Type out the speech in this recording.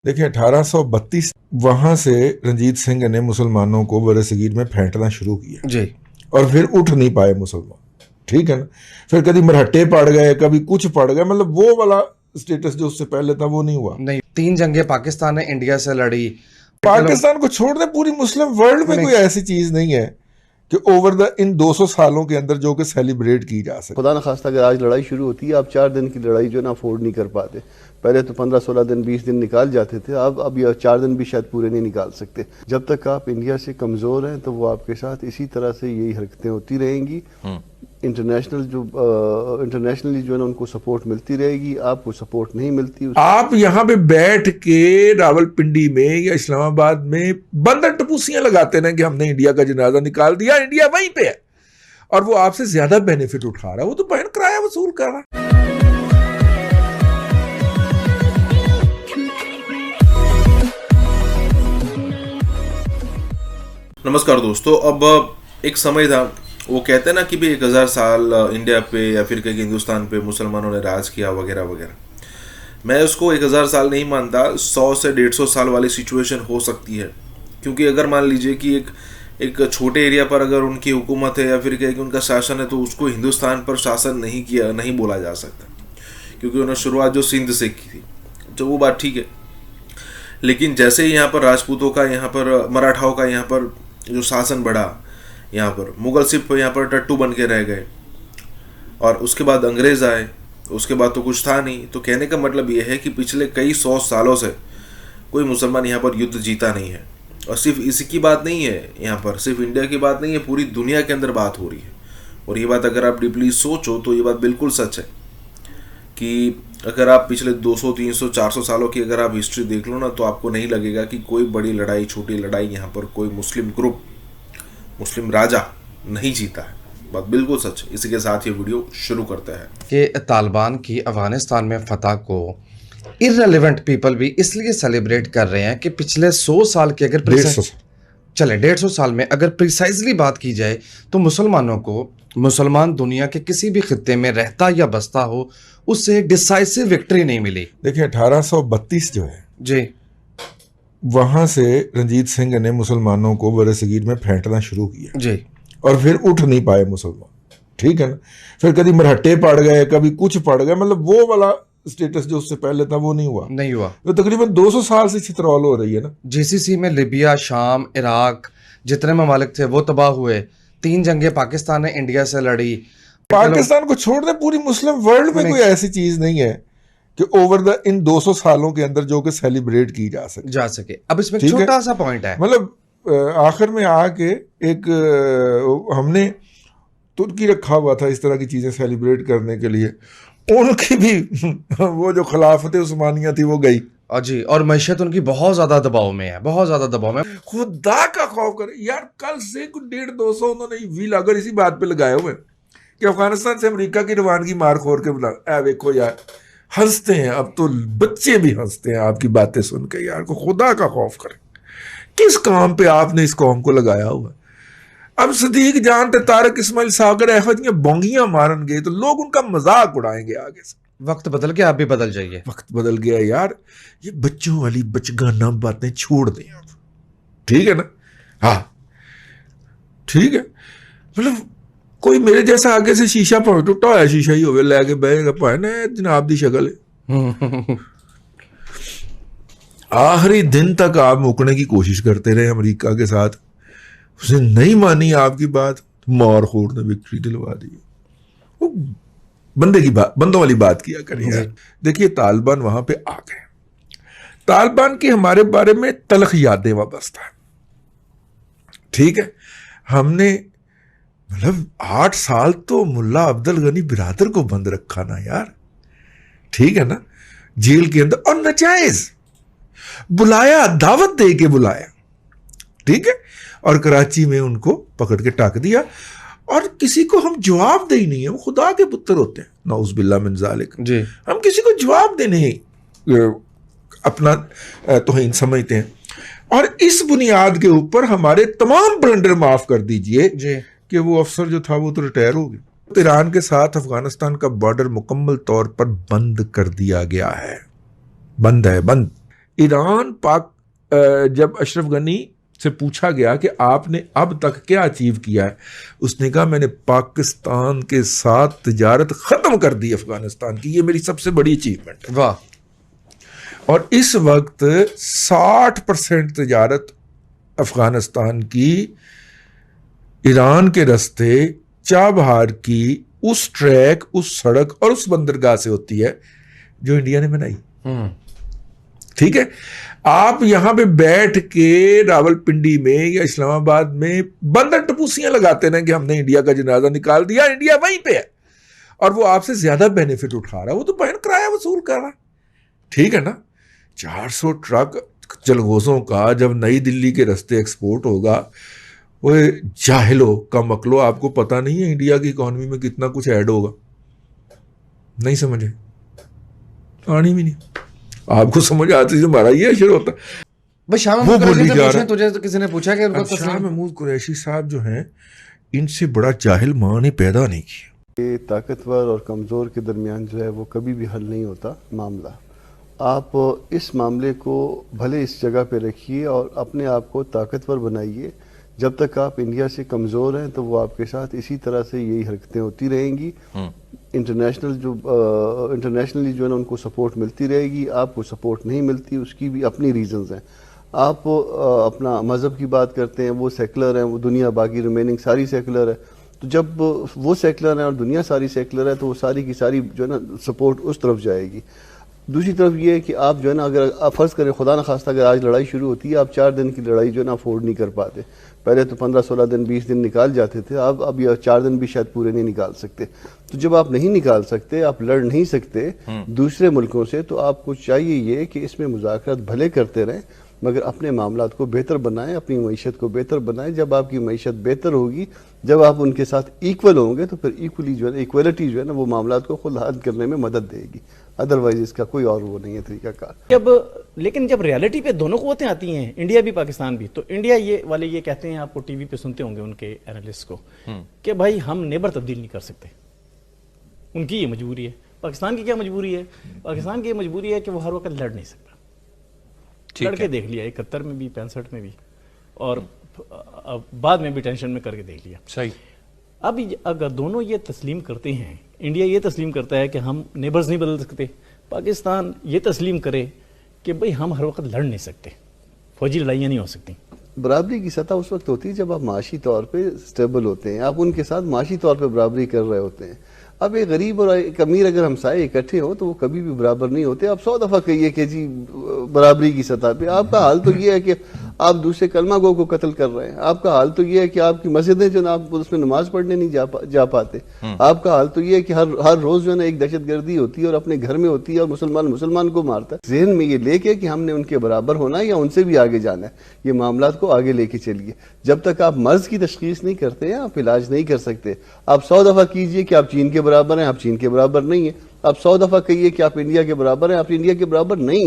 देखिए 1832 वहां से रंजीत सिंह ने मुसलमानों को बरसगीर में फेंटना शुरू किया जी। और फिर उठ नहीं पाए मुसलमान। ठीक है ना। फिर कभी मरहट्टे पड़ गए, कभी कुछ पड़ गए, मतलब वो वाला स्टेटस जो उससे पहले था वो नहीं हुआ। नहीं, 3 जंगें पाकिस्तान ने इंडिया से लड़ी। पाकिस्तान को छोड़ दे, पूरी मुस्लिम वर्ल्ड में कोई ऐसी चीज नहीं है कि ओवर द इन 200 सालों के अंदर जो कि सेलिब्रेट की जा सके। खुदा न खास्ता अगर आज लड़ाई शुरू होती है, आप 4 दिन की लड़ाई जो है ना अफोर्ड नहीं कर पाते। पहले तो 15-16 दिन 20 दिन निकाल जाते थे, अब ये 4 दिन भी शायद पूरे नहीं निकाल सकते। जब तक आप इंडिया से कमज़ोर हैं तो वो आपके साथ इसी तरह से यही हरकतें होती रहेंगी। इंटरनेशनली जो है ना उनको सपोर्ट मिलती रहेगी, आपको सपोर्ट नहीं मिलती। आप यहाँ पे बैठ के रावलपिंडी में या इस्लामाबाद में बंदर टपूसियां लगाते ना कि हमने इंडिया का जनाजा निकाल दिया, इंडिया वहीं पे है और वो आपसे ज्यादा बेनिफिट उठा रहा है, वो तो बहन किराया वसूल कर रहा है। नमस्कार दोस्तों। अब एक समय था, वो कहते हैं ना कि भी 1000 साल इंडिया पे या फिर कहीं हिंदुस्तान पे मुसलमानों ने राज किया वगैरह वगैरह। मैं उसको 1000 साल नहीं मानता, 100 से 150 साल वाली सिचुएशन हो सकती है। क्योंकि अगर मान लीजिए कि एक छोटे एरिया पर अगर उनकी हुकूमत है या फिर कहीं उनका शासन है, तो उसको हिंदुस्तान पर शासन नहीं बोला जा सकता, क्योंकि उन्होंने शुरुआत जो सिंध से की थी, तो वो बात ठीक है। लेकिन जैसे ही यहाँ पर राजपूतों का, यहाँ पर मराठाओं का यहाँ पर जो शासन बढ़ा, यहाँ पर मुगल सिर्फ यहाँ पर टट्टू बन के रह गए और उसके बाद अंग्रेज़ आए, उसके बाद तो कुछ था नहीं। तो कहने का मतलब ये है कि पिछले कई 100 सालों से कोई मुसलमान यहाँ पर युद्ध जीता नहीं है। और सिर्फ इसी की बात नहीं है, यहाँ पर सिर्फ इंडिया की बात नहीं है, पूरी दुनिया के अंदर बात हो रही है। और ये बात अगर आप डीपली सोचो तो ये बात बिल्कुल सच है कि अगर आप पिछले 200, 300, 400 सालों की अगर आप हिस्ट्री देख लो ना, तो आपको नहीं लगेगा कि कोई बड़ी लड़ाई, छोटी लड़ाई यहाँ पर कोई मुस्लिम ग्रुप, मुस्लिम राजा नहीं जीता है। बात बिल्कुल सच है। इसी के साथ ये वीडियो शुरू करते हैं कि तालिबान की अफगानिस्तान में फतह को इररिलेवेंट पीपल भी इसलिए सेलिब्रेट कर रहे हैं कि पिछले 100 साल की अगर 150 साल में अगर प्रिसाइजली बात की जाए तो मुसलमानों को, मुसलमान दुनिया के किसी भी खित्ते में रहता या बसता हो, उससे डिसाइसिव विक्ट्री नहीं मिली। देखिए 1832 जो है जी, वहां से रंजीत सिंह ने मुसलमानों को बरसगीर में फेंटना शुरू किया जी, और फिर उठ नहीं पाए मुसलमान। ठीक है ना। फिर कभी मरहट्टे पड़ गए, कभी कुछ पड़ गए, मतलब वो वाला स्टेटस जो उससे पहले था वो नहीं हुआ। तो तकरीबन 200 साल से छितरौल हो रही है ना। जीसीसी में लिबिया, शाम, इराक जितने ममालिक थे वो तबाह हुए। 3 जंगें पाकिस्तान ने इंडिया से लड़ी। पाकिस्तान को छोड़ दे, पूरी मुस्लिम वर्ल्ड में कोई ऐसी चीज नहीं है कि ओवर द इन 200 सालों के अंदर जो कि सेलिब्रेट की जा सके। अब इसमें छोटा सा पॉइंट है, मतलब आखिर में आके एक हमने तुर्की रखा हुआ था इस तरह की चीजें सेलिब्रेट करने के लिए, उनकी भी वो जो खिलाफत उस्मानिया थी वो गई। जी, और मैशत उनकी बहुत ज्यादा दबाव में है, बहुत ज्यादा दबाव में। खुदा का खौफ करे यार, कल से कुछ 150-200 उन्होंने व्हील अगर इसी बात पे लगाए हुए कि अफगानिस्तान से अमेरिका की रवानगी मार खोर के बुला। देखो यार, हंसते हैं, अब तो बच्चे भी हंसते हैं आपकी बातें सुन के। यार को खुदा का खौफ करे, किस काम पे आपने इस कौम को लगाया हुआ। अब सदीक जान तारक इस्माइल सागर ऐसा बोंगियां मारन गए तो लोग उनका मजाक उड़ाएंगे आगे से। वक्त बदल गया, आप भी बदल जाइए। वक्त बदल गया यार, ये बच्चों वाली बचगाना बातें छोड़ दें आप। ठीक है ना। हाँ ठीक है, मतलब कोई मेरे जैसा आगे से शीशा भावे टुटा होया शीशा ही होवे लैके बहेगा, भावे ना जनाब दी शक्ल है। आखिरी दिन तक आप मुकने की कोशिश करते रहे अमेरिका के साथ, उसने नहीं मानी आपकी बात, मार खोर ने विक्ट्री दिलवा दी। वो बंदे की बात, बंदों वाली बात किया करिए। देखिए तालिबान वहां पे आ गए, तालिबान की हमारे बारे में तलख यादें वाबस्ता है। ठीक है, हमने मतलब 8 साल तो मुल्ला अब्दुल गनी बिरादर को बंद रखा ना यार। ठीक है ना, जेल के अंदर, और नजायज बुलाया, दावत दे के बुलाया। ठीक है, और कराची में उनको पकड़ के टाक दिया और किसी को हम जवाब दे ही नहीं है। वो खुदा के पुत्र होते हैं, नऊज़ बिल्लाह मिन ज़ालिक। हम किसी को जवाब देने अपना तौहीन समझते हैं, और इस बुनियाद के ऊपर हमारे तमाम ब्लंडर माफ कर दीजिए कि वो अफसर जो था वो तो रिटायर हो गया। ईरान के साथ अफगानिस्तान का बॉर्डर मुकम्मल तौर पर बंद कर दिया गया है, बंद है, बंद। ईरान पाक जब अशरफ गनी से पूछा गया कि आपने अब तक क्या अचीव किया है, उसने कहा मैंने पाकिस्तान के साथ तिजारत खत्म कर दी अफगानिस्तान की, ये मेरी सबसे बड़ी अचीवमेंट है। वाह। और इस वक्त 60% तिजारत अफगानिस्तान की ईरान के रास्ते चाबहार की उस ट्रैक, उस सड़क और उस बंदरगाह से होती है जो इंडिया ने बनाई। ठीक है, आप यहां पे बैठ के रावलपिंडी में या इस्लामाबाद में बंदर टपूसियां लगाते ना कि हमने इंडिया का जनाजा निकाल दिया, इंडिया वहीं पे है और वो आपसे ज्यादा बेनिफिट उठा रहा है, वो तो बहन किराया वसूल कर रहा है। ठीक है ना, 400 ट्रक जलगोजों का जब नई दिल्ली के रास्ते एक्सपोर्ट होगा, वो जाहिलो का मकलो, आपको पता नहीं है इंडिया की इकोनॉमी में कितना कुछ ऐड होगा? नहीं समझे, आनी भी नहीं। आपको समझ आती है हमारा ये अशर होता। भाई शाह वो महमूद बोली कुरैशी से जा पूछा, रहा तुझे तो किसी ने पूछा कि उनको शाह तस्लीम महमूद कुरैशी साहब जो हैं, इनसे बड़ा जाहिल मां ने पैदा नहीं किया। ये ताकतवर और कमज़ोर के दरमियान जो है वो कभी भी हल नहीं होता मामला। आप इस मामले को भले इस जगह पे रखिए और अपने आप को ताकतवर बनाइए। जब तक आप इंडिया से कमज़ोर हैं तो वो आपके साथ इसी तरह से यही हरकतें होती रहेंगी। इंटरनेशनली जो है ना उनको सपोर्ट मिलती रहेगी, आपको सपोर्ट नहीं मिलती, उसकी भी अपनी रीजंस हैं। आप अपना मज़हब की बात करते हैं, वो सेकुलर हैं, वो दुनिया बाकी रिमेनिंग सारी सेकुलर है। तो जब वो सेकुलर है और दुनिया सारी सेकुलर है तो वो सारी की सारी जो है ना सपोर्ट उस तरफ जाएगी। दूसरी तरफ ये है कि आप जो है ना, अगर आप फ़र्ज़ करें खुदा न खास्ता अगर आज लड़ाई शुरू होती है, आप 4 दिन की लड़ाई जो है ना अफोर्ड नहीं कर पाते। पहले तो 15-16 दिन 20 दिन निकाल जाते थे, अब ये 4 दिन भी शायद पूरे नहीं निकाल सकते। तो जब आप नहीं निकाल सकते, आप लड़ नहीं सकते दूसरे मुल्कों से, तो आपको चाहिए ये कि इसमें मुज़ाकरात भले करते रहें मगर अपने मामलात को बेहतर बनाएं, अपनी मईशत को बेहतर बनाएं। जब आपकी मईशत बेहतर होगी, जब आप उनके साथ इक्वल होंगे तो फिर इक्वली जो है इक्वलिटी जो है ना वो मामलात को खुद हल करने में मदद देगी। अदरवाइज इसका कोई और वो नहीं है तरीकाकार। लेकिन जब रियलिटी पे दोनों क़ुव्वतें आती हैं, इंडिया भी पाकिस्तान भी, तो इंडिया ये वाले ये कहते हैं, आपको टीवी पे सुनते होंगे उनके एनालिस्ट को, कि भाई हम नेबर तब्दील नहीं कर सकते, उनकी ये मजबूरी है। पाकिस्तान की क्या मजबूरी है? पाकिस्तान की मजबूरी है कि वो हर वक्त लड़ नहीं सकता। लड़के देख लिया 71 में भी, 65 में भी, और बाद में भी टेंशन में करके देख लिया। सही। अब अगर दोनों ये तस्लीम करते हैं, इंडिया ये तस्लीम करता है कि हम नेबर्स नहीं बदल सकते, पाकिस्तान ये तस्लीम करे कि भाई हम हर वक्त लड़ नहीं सकते, फौजी लड़ाइयाँ नहीं हो सकती। बराबरी की सतह उस वक्त होती है जब आप माशी तौर पे स्टेबल होते हैं, आप उनके साथ माशी तौर पे बराबरी कर रहे होते हैं। अब एक गरीब और एक अमीर अगर हमसाए इकट्ठे हो तो वो कभी भी बराबर नहीं होते। आप 100 दफ़ा कहिए कि जी बराबरी की सतह पे, आपका हाल तो ये है कि आप दूसरे कलमा गो को कत्ल कर रहे हैं। आपका हाल तो ये है कि आपकी मस्जिदें जो ना आप उसमें नमाज पढ़ने नहीं जा पाते। आपका हाल तो ये है कि हर रोज जो है ना एक दहशतगर्दी होती है और अपने घर में होती है और मुसलमान को मारता है। जहन में ये लेके कि हमने उनके बराबर होना है या उनसे भी आगे जाना है, ये मामलात को आगे लेके चलिए। जब तक आप मर्ज की तशखीस नहीं करते हैं, आप इलाज नहीं कर सकते। आप 100 दफ़ा कीजिए कि आप चीन के बराबर हैं, आप चीन के बराबर नहीं है। आप 100 दफ़ा कहिए कि आप इंडिया के बराबर हैं, आप इंडिया के बराबर नहीं।